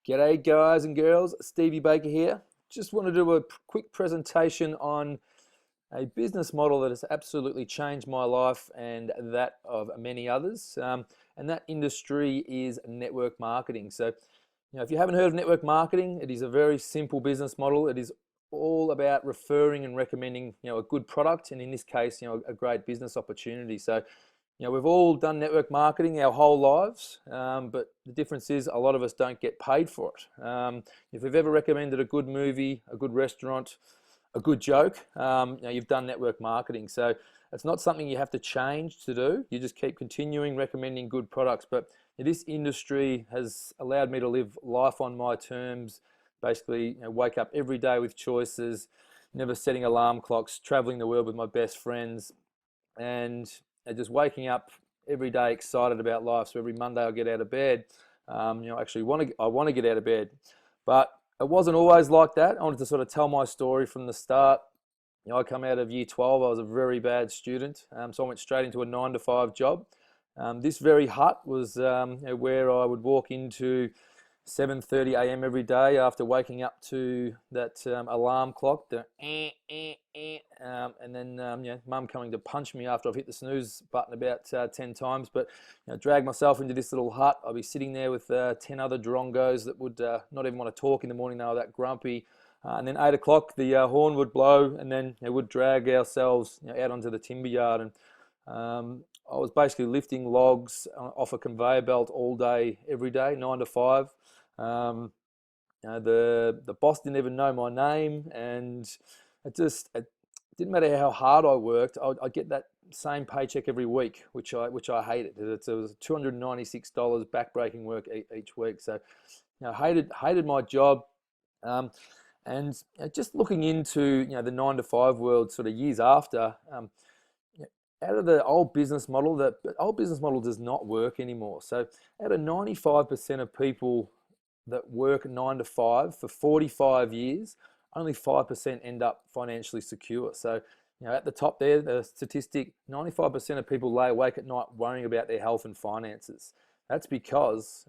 G'day guys and girls, Stevie Baker here. Just want to do a quick presentation on a business model that has absolutely changed my life and that of many others. And that industry is network marketing. So, if you haven't heard of network marketing, it is a very simple business model. It is all about referring and recommending, a good product, and in this case, a great business opportunity. So, we've all done network marketing our whole lives, but the difference is a lot of us don't get paid for it. If you've ever recommended a good movie, a good restaurant, a good joke, you've done network marketing. So it's not something you have to change to do. You just keep continuing recommending good products. But this industry has allowed me to live life on my terms, basically wake up every day with choices, never setting alarm clocks, traveling the world with my best friends, and just waking up every day excited about life. So every Monday I get out of bed. Actually I want to get out of bed, but it wasn't always like that. I wanted to sort of tell my story from the start. I come out of year 12. I was a very bad student, so I went straight into a 9 to 5 job. This very hut was where I would walk into 7:30 a.m. every day after waking up to that alarm clock, and then mum coming to punch me after I've hit the snooze button about 10 times. But drag myself into this little hut. I'll be sitting there with 10 other drongos that would not even want to talk in the morning. They were that grumpy. And then 8 o'clock, the horn would blow, and then would drag ourselves out onto the timber yard. And I was basically lifting logs off a conveyor belt all day, every day, 9 to 5. The boss didn't even know my name, and it didn't matter how hard I worked. I'd get that same paycheck every week, which I hated. It was $296 backbreaking work each week. So, hated my job. And just looking into the 9 to 5 world, sort of years after. Out of the old business model, the old business model does not work anymore. So out of 95% of people that work 9 to 5 for 45 years, only 5% end up financially secure. So, at the top there, the statistic, 95% of people lay awake at night worrying about their health and finances. That's because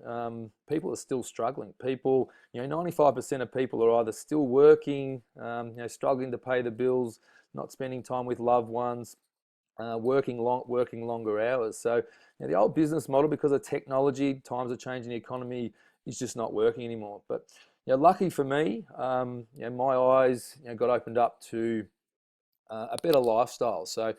people are still struggling. 95% of people are either still working, struggling to pay the bills, not spending time with loved ones, working longer hours. So the old business model, because of technology, times are changing, the economy is just not working anymore. But lucky for me, my eyes got opened up to a better lifestyle. So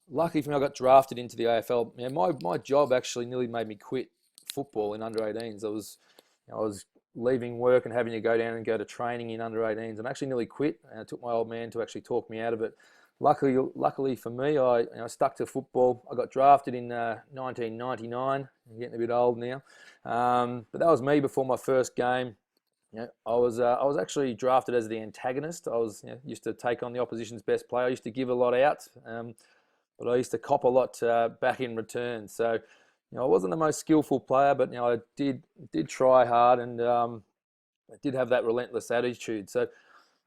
lucky for me, I got drafted into the AFL. My job actually nearly made me quit football in under 18s. I was leaving work and having to go down and go to training in under 18s, and actually nearly quit. And it took my old man to actually talk me out of it. Luckily for me, I stuck to football. I got drafted in 1999. I'm getting a bit old now, but that was me before my first game. I was actually drafted as the antagonist. I was used to take on the opposition's best player. I used to give a lot out, but I used to cop a lot back in return. So I wasn't the most skillful player, but I did try hard, and I did have that relentless attitude. So.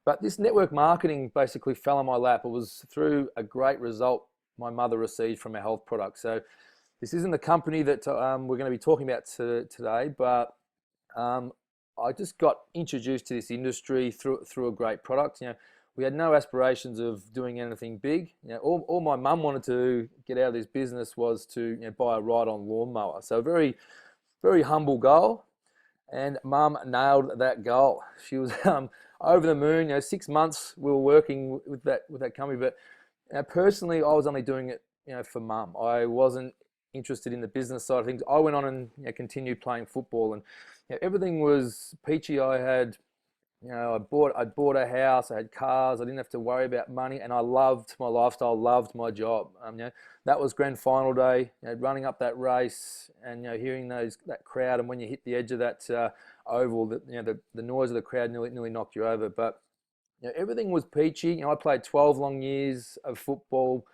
But this network marketing basically fell on my lap. It was through a great result my mother received from a health product. So this isn't the company that we're going to be talking about today, but I just got introduced to this industry through a great product. We had no aspirations of doing anything big. All my mum wanted to get out of this business was to buy a ride-on lawnmower. So very, very humble goal. And mum nailed that goal. She was over the moon. 6 months we were working with that company, but personally, I was only doing it for mum. I wasn't interested in the business side of things. I went on and continued playing football, and everything was peachy. I had I'd bought a house, I had cars, I didn't have to worry about money, and I loved my lifestyle, loved my job. That was grand final day, running up that race, and hearing that crowd, and when you hit the edge of that oval, the noise of the crowd nearly knocked you over. But everything was peachy. I played 12 long years of football,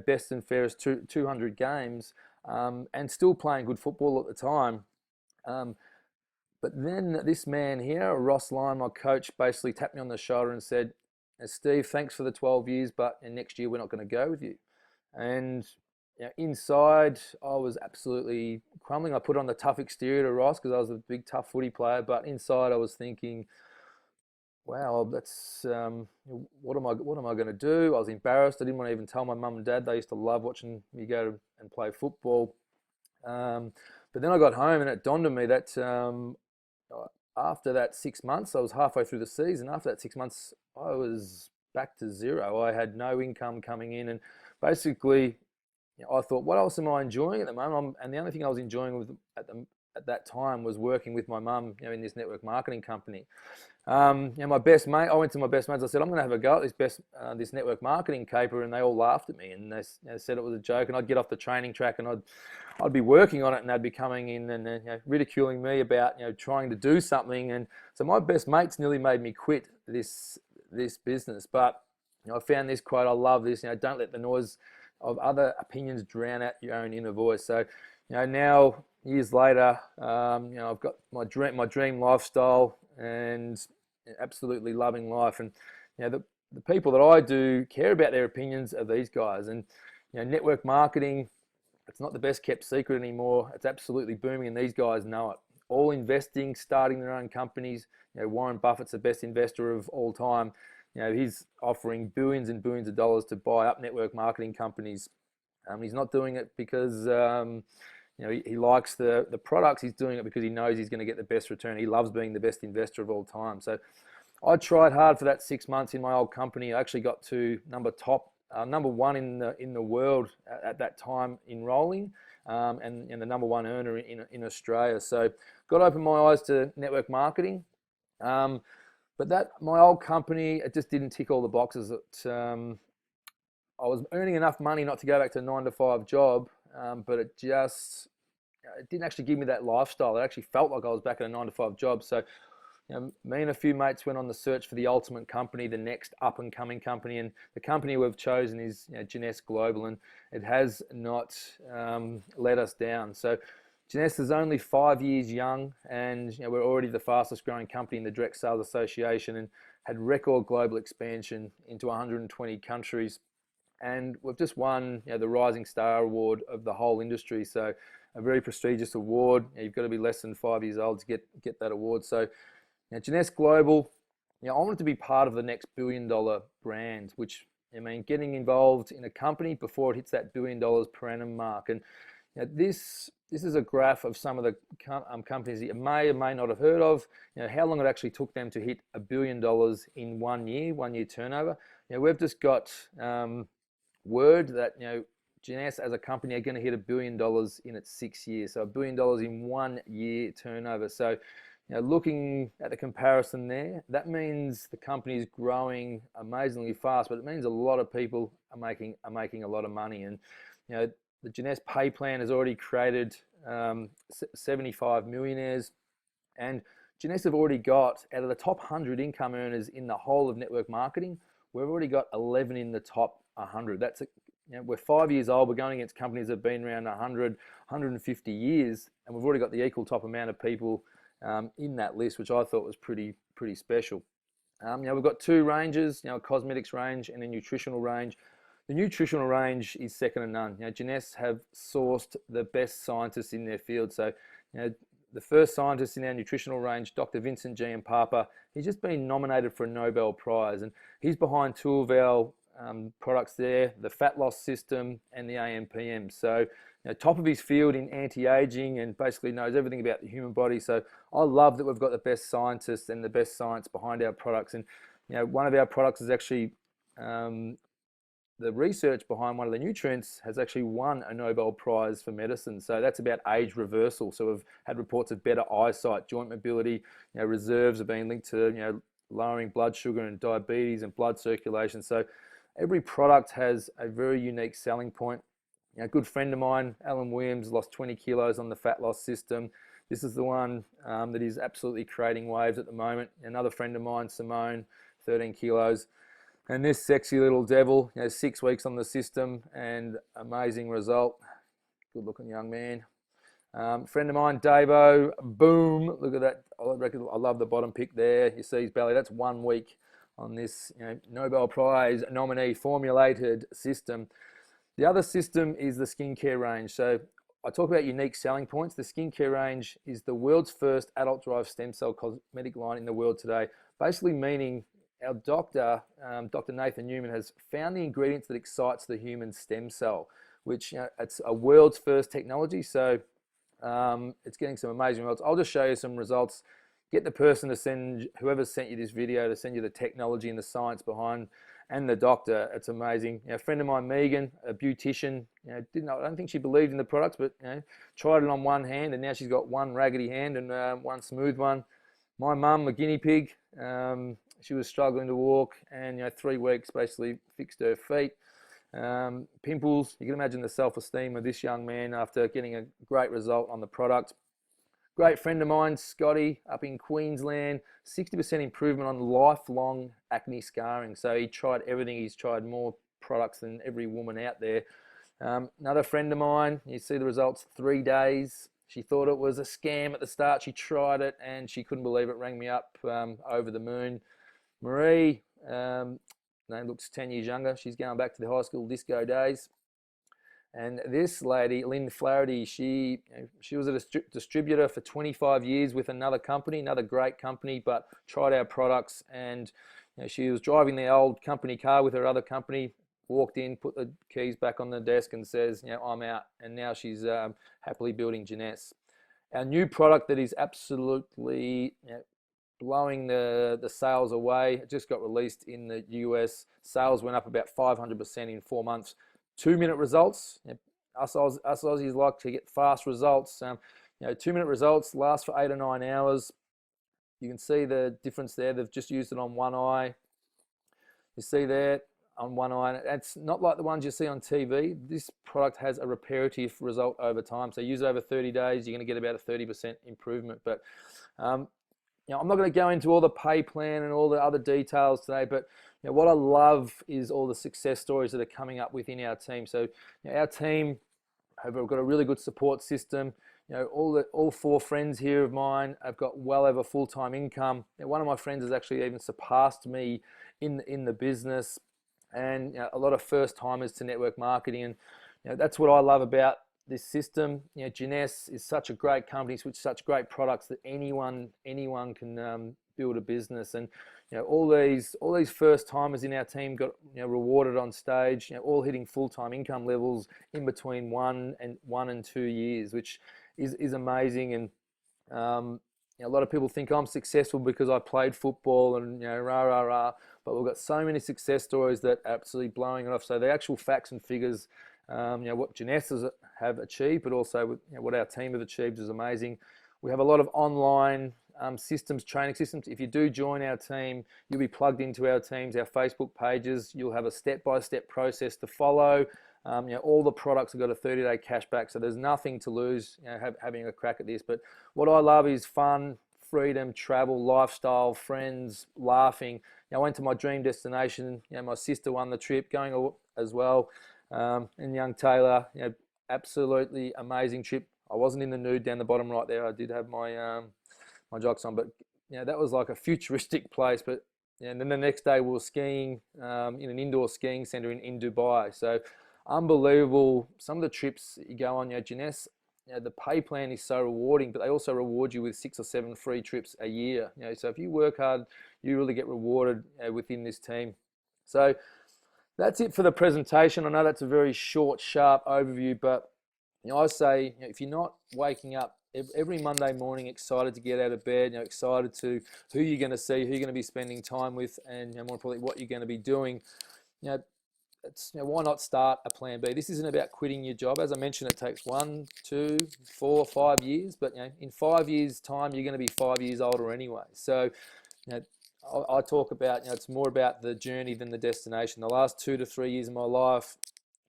best and fairest 200 games, and still playing good football at the time. But then this man here, Ross Lyon, my coach, basically tapped me on the shoulder and said, Steve, thanks for the 12 years, but next year we're not going to go with you. And inside, I was absolutely crumbling. I put on the tough exterior to Ross because I was a big, tough footy player. But inside, I was thinking, wow, that's what am I going to do? I was embarrassed. I didn't want to even tell my mum and dad. They used to love watching me go and play football. Um, but then I got home and it dawned on me that after that 6 months, I was halfway through the season. After that 6 months, I was back to zero. I had no income coming in, and basically, I thought, what else am I enjoying at the moment? And the only thing I was enjoying at that time was working with my mum, in this network marketing company. My best mate, I went to my best mates. I said, I'm going to have a go at this network marketing caper, and they all laughed at me, and they said it was a joke. And I'd get off the training track, and I'd be working on it, and they'd be coming in and ridiculing me about trying to do something. And so my best mates nearly made me quit this business. But I found this quote. I love this. Don't let the noise of other opinions drown out your own inner voice. So now years later, I've got my dream lifestyle, and absolutely loving life. And the people that I do care about their opinions are these guys. And network marketing, it's not the best kept secret anymore. It's absolutely booming, and these guys know it. All investing, starting their own companies. Warren Buffett's the best investor of all time. He's offering billions and billions of dollars to buy up network marketing companies. He's not doing it because he likes the products. He's doing it because he knows he's going to get the best return. He loves being the best investor of all time. So I tried hard for that 6 months in my old company. I actually got to number one in the world at that time enrolling, and the number one earner in Australia. So got to open my eyes to network marketing. But my old company, it just didn't tick all the boxes. I was earning enough money not to go back to a 9-to-5 job, but it didn't actually give me that lifestyle. It actually felt like I was back at a 9-to-5 job. So me and a few mates went on the search for the ultimate company, the next up-and-coming company, and the company we've chosen is Jeunesse Global, and it has not let us down. So Jeunesse is only 5 years young, and we're already the fastest growing company in the Direct Sales Association, and had record global expansion into 120 countries. And we've just won the Rising Star Award of the whole industry, so a very prestigious award. You've got to be less than 5 years old to get that award. So Jeunesse Global, I wanted to be part of the next billion-dollar brand, which getting involved in a company before it hits that $1 billion per annum mark. And this is a graph of some of the companies that you may or may not have heard of. How long it actually took them to hit $1 billion in 1 year turnover. We've just got word that Jeunesse as a company are going to hit $1 billion in its 6 years. So $1 billion in 1 year turnover. So looking at the comparison there, that means the company is growing amazingly fast, but it means a lot of people are making a lot of money. And the Jeunesse pay plan has already created 75 millionaires, and Jeunesse have already got, out of the top 100 income earners in the whole of network marketing, we've already got 11 in the top 100. We're 5 years old. We're going against companies that have been around 100, 150 years, and we've already got the equal top amount of people in that list, which I thought was pretty special. We've got two ranges, a cosmetics range and a nutritional range. The nutritional range is second to none. Jeunesse have sourced the best scientists in their field. So, the first scientist in our nutritional range, Dr. Vincent Giampapa, he's just been nominated for a Nobel Prize, and he's behind two of our products there, the fat loss system and the AMPM. So, top of his field in anti-aging, and basically knows everything about the human body. So I love that we've got the best scientists and the best science behind our products. And one of our products is actually the research behind one of the nutrients has actually won a Nobel Prize for medicine. So that's about age reversal. So we've had reports of better eyesight, joint mobility. Reserves are being linked to lowering blood sugar and diabetes and blood circulation. So every product has a very unique selling point. A good friend of mine, Alan Williams, lost 20 kilos on the fat loss system. This is the one that is absolutely creating waves at the moment. Another friend of mine, Simone, 13 kilos. And this sexy little devil, 6 weeks on the system and amazing result. Good looking young man. Friend of mine, Davo, boom, look at that. I love the bottom pic there. You see his belly, that's 1 week on this Nobel Prize nominee formulated system. The other system is the skincare range. So I talk about unique selling points. The skincare range is the world's first adult-derived stem cell cosmetic line in the world today, basically meaning our doctor, Dr. Nathan Newman, has found the ingredients that excites the human stem cell, which it's a world's first technology. So it's getting some amazing results. I'll just show you some results. Get the person to send, whoever sent you this video, to send you the technology and the science behind, and the doctor. It's amazing. A friend of mine, Megan, a beautician, I don't think she believed in the products, but tried it on one hand, and now she's got one raggedy hand and one smooth one. My mum, a guinea pig, she was struggling to walk, and 3 weeks basically fixed her feet. Pimples, you can imagine the self-esteem of this young man after getting a great result on the product. Great friend of mine, Scotty, up in Queensland, 60% improvement on lifelong acne scarring. So he tried everything. He's tried more products than every woman out there. Another friend of mine, you see the results, 3 days. She thought it was a scam at the start. She tried it and she couldn't believe it, rang me up over the moon. Marie, looks 10 years younger. She's going back to the high school disco days. And this lady, Lynn Flaherty, she was a distributor for 25 years with another company, another great company, but tried our products. And she was driving the old company car with her other company, walked in, put the keys back on the desk and says, I'm out. And now she's happily building Jeunesse. Our new product that is absolutely blowing the sales away. It just got released in the US. Sales went up about 500% in 4 months. 2-minute results. Us Aussies like to get fast results. 2-minute results last for 8 or 9 hours. You can see the difference there. They've just used it on one eye. You see there on one eye. It's not like the ones you see on TV. This product has a repetitive result over time. So use it over 30 days, you're going to get about a 30% improvement. But I'm not going to go into all the pay plan and all the other details today, but what I love is all the success stories that are coming up within our team. So our team have got a really good support system. All 4 friends here of mine have got well over full-time income. One of my friends has actually even surpassed me in the business, and a lot of first-timers to network marketing. And that's what I love about this system. Jeunesse is such a great company with such great products that anyone can build a business. And all these first timers in our team got rewarded on stage, all hitting full-time income levels in between 1 and 2 years, which is amazing. And a lot of people think I'm successful because I played football and rah rah rah, but we've got so many success stories that are absolutely blowing it off. So the actual facts and figures, what Jeunesse have achieved, but also what our team have achieved is amazing. We have a lot of online systems, training systems. If you do join our team, you'll be plugged into our teams, our Facebook pages. You'll have a step-by-step process to follow. All the products have got a 30-day cash back, so there's nothing to lose having a crack at this. But what I love is fun, freedom, travel, lifestyle, friends, laughing. I went to my dream destination. My sister won the trip, going as well. And young Taylor, absolutely amazing trip. I wasn't in the nude down the bottom right there. I did have my my jocks on, but that was like a futuristic place. But and then the next day we were skiing in an indoor skiing center in Dubai. So unbelievable. Some of the trips you go on, Jeunesse, the pay plan is so rewarding, but they also reward you with 6 or 7 free trips a year. So if you work hard, you really get rewarded within this team. So that's it for the presentation. I know that's a very short, sharp overview, but I say if you're not waking up every Monday morning excited to get out of bed, excited to who you're going to see, who you're going to be spending time with, and more importantly, what you're going to be doing, why not start a plan B? This isn't about quitting your job. As I mentioned, it takes 1, 2, 4, 5 years, but in 5 years' time, you're going to be 5 years older anyway. So, I talk about, it's more about the journey than the destination. The last 2 to 3 years of my life,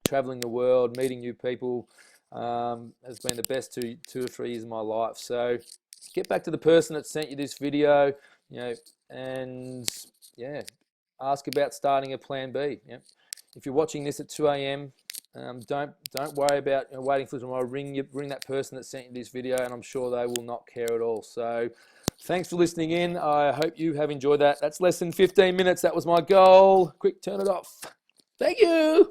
traveling the world, meeting new people, has been the best 2 or 3 years of my life. So get back to the person that sent you this video, and ask about starting a plan B. If you're watching this at 2 a.m., don't worry about waiting for tomorrow. Ring that person that sent you this video, and I'm sure they will not care at all. So thanks for listening in. I hope you have enjoyed that. That's less than 15 minutes. That was my goal. Quick, turn it off. Thank you.